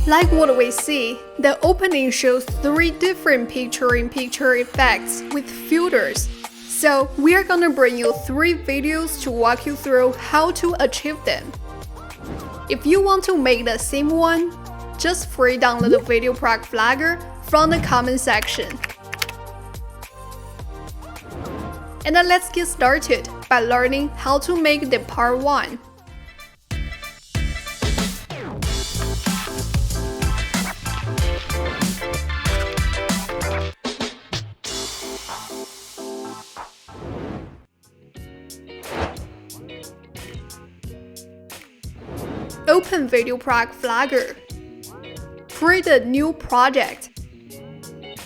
Like what we see, the opening shows 3 different picture-in-picture effects with filters. So we are gonna bring you 3 videos to walk you through how to achieve them. If you want to make the same one, just free download the VideoProc Vlogger from the comment section. And then let's get started by learning how to make the part 1. Open VideoProc Vlogger. Create a new project.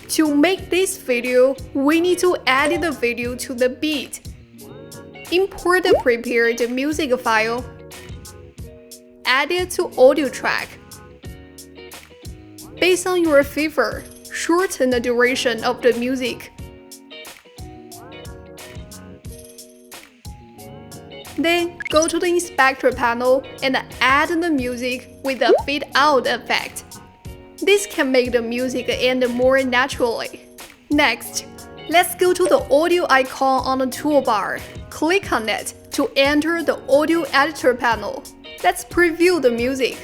To make this video, we need to edit the video to the beat. Import the prepared music file. Add it to audio track. Based on your favor, shorten the duration of the music. Then go to the inspector panel and add the music with a fade out effect. This can make the music end more naturally. Next, let's go to the audio icon on the toolbar. Click on it to enter the audio editor panel. Let's preview the music.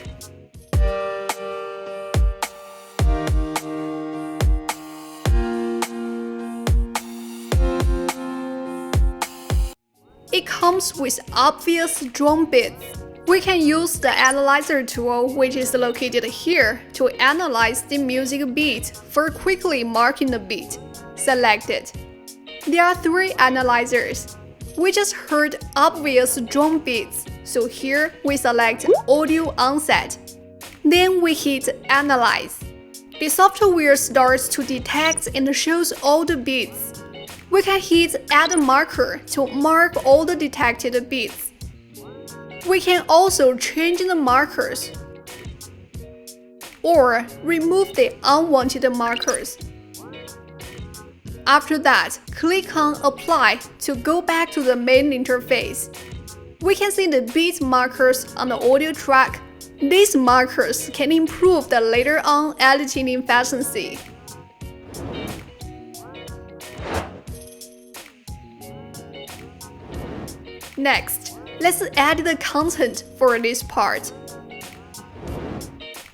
It comes with obvious drum beats. We can use the analyzer tool, which is located here, to analyze the music beat for quickly marking the beat. Select it. There are 3 analyzers. We just heard obvious drum beats, so here we select Audio Onset. Then we hit Analyze. The software starts to detect and shows all the beats. We can hit Add Marker to mark all the detected beats. We can also change the markers or remove the unwanted markers. After that, click on Apply to go back to the main interface. We can see the beat markers on the audio track. These markers can improve the later on editing efficiency. Next, let's add the content for this part.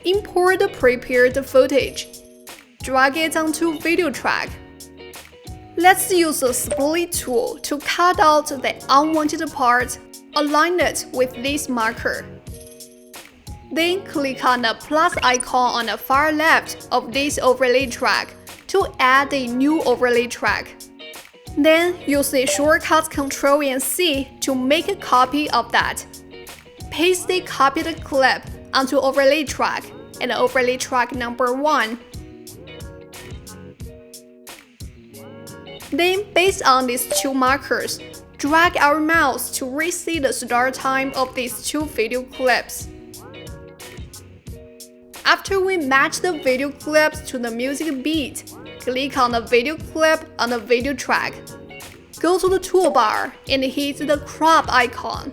Import the prepared footage. Drag it onto video track. Let's use the split tool to cut out the unwanted part. Align it with this marker. Then click on the plus icon on the far left of this overlay track to add a new overlay track. Then use the shortcut Ctrl and C to make a copy of that. Paste the copied clip onto overlay track and overlay track number 1. Then, based on these 2 markers, drag our mouse to reset the start time of these 2 video clips. After we match the video clips to the music beat, click on the video clip on the video track. Go to the toolbar and hit the crop icon.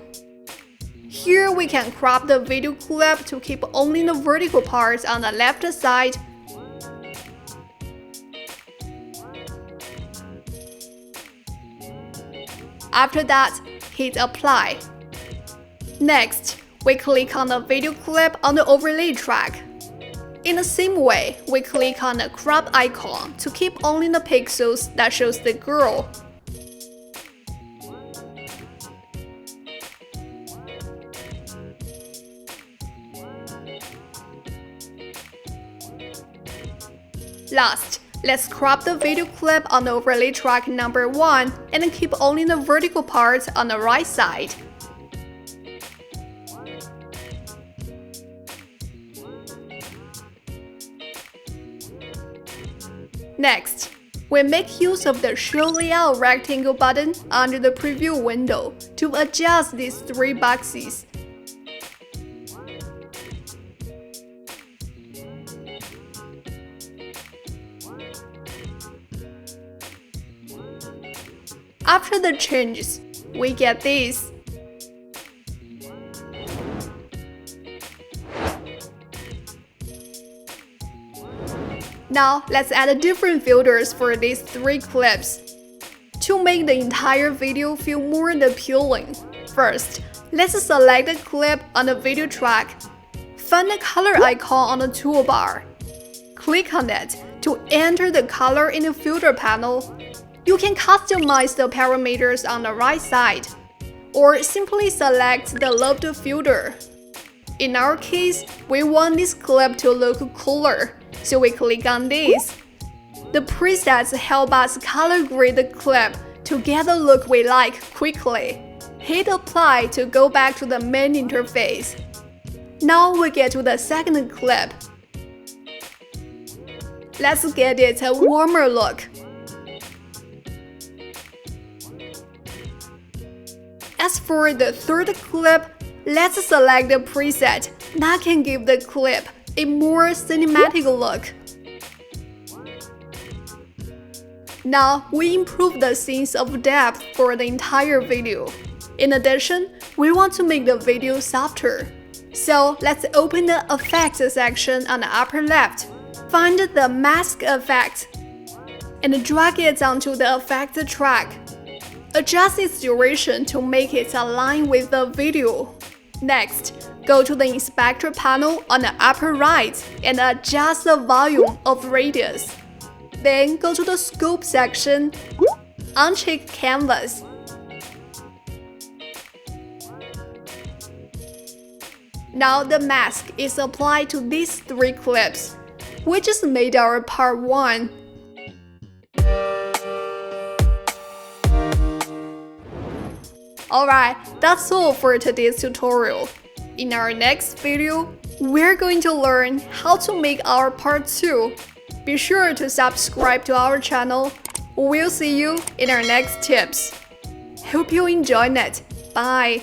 Here we can crop the video clip to keep only the vertical parts on the left side. After that, hit Apply. Next, we click on the video clip on the overlay track. In the same way, we click on the crop icon to keep only the pixels that shows the girl. Last, let's crop the video clip on the overlay track number 1 and keep only the vertical parts on the right side. Next, we make use of the Show Layout rectangle button under the preview window to adjust these 3 boxes. After the changes, we get this. Now, let's add different filters for these 3 clips. To make the entire video feel more appealing, first, let's select the clip on the video track. Find the color icon on the toolbar. Click on it to enter the color in the filter panel. You can customize the parameters on the right side, or simply select the loved filter. In our case, we want this clip to look cooler, so we click on this. The presets help us color grade the clip to get the look we like quickly. Hit apply to go back to the main interface. Now we get to the second clip. Let's get it a warmer look. As for the third clip, let's select the preset that can give the clip a more cinematic look. Now we improve the sense of depth for the entire video. In addition, we want to make the video softer. So let's open the Effects section on the upper left. Find the Mask effect and drag it onto the effect track. Adjust its duration to make it align with the video. Next, go to the Inspector panel on the upper right and adjust the volume of radius. Then go to the Scope section, uncheck Canvas. Now the mask is applied to these 3 clips. We just made our part 1. Alright, that's all for today's tutorial. In our next video, we're going to learn how to make our part 2. Be sure to subscribe to our channel. We'll see you in our next tips. Hope you enjoyed it. Bye!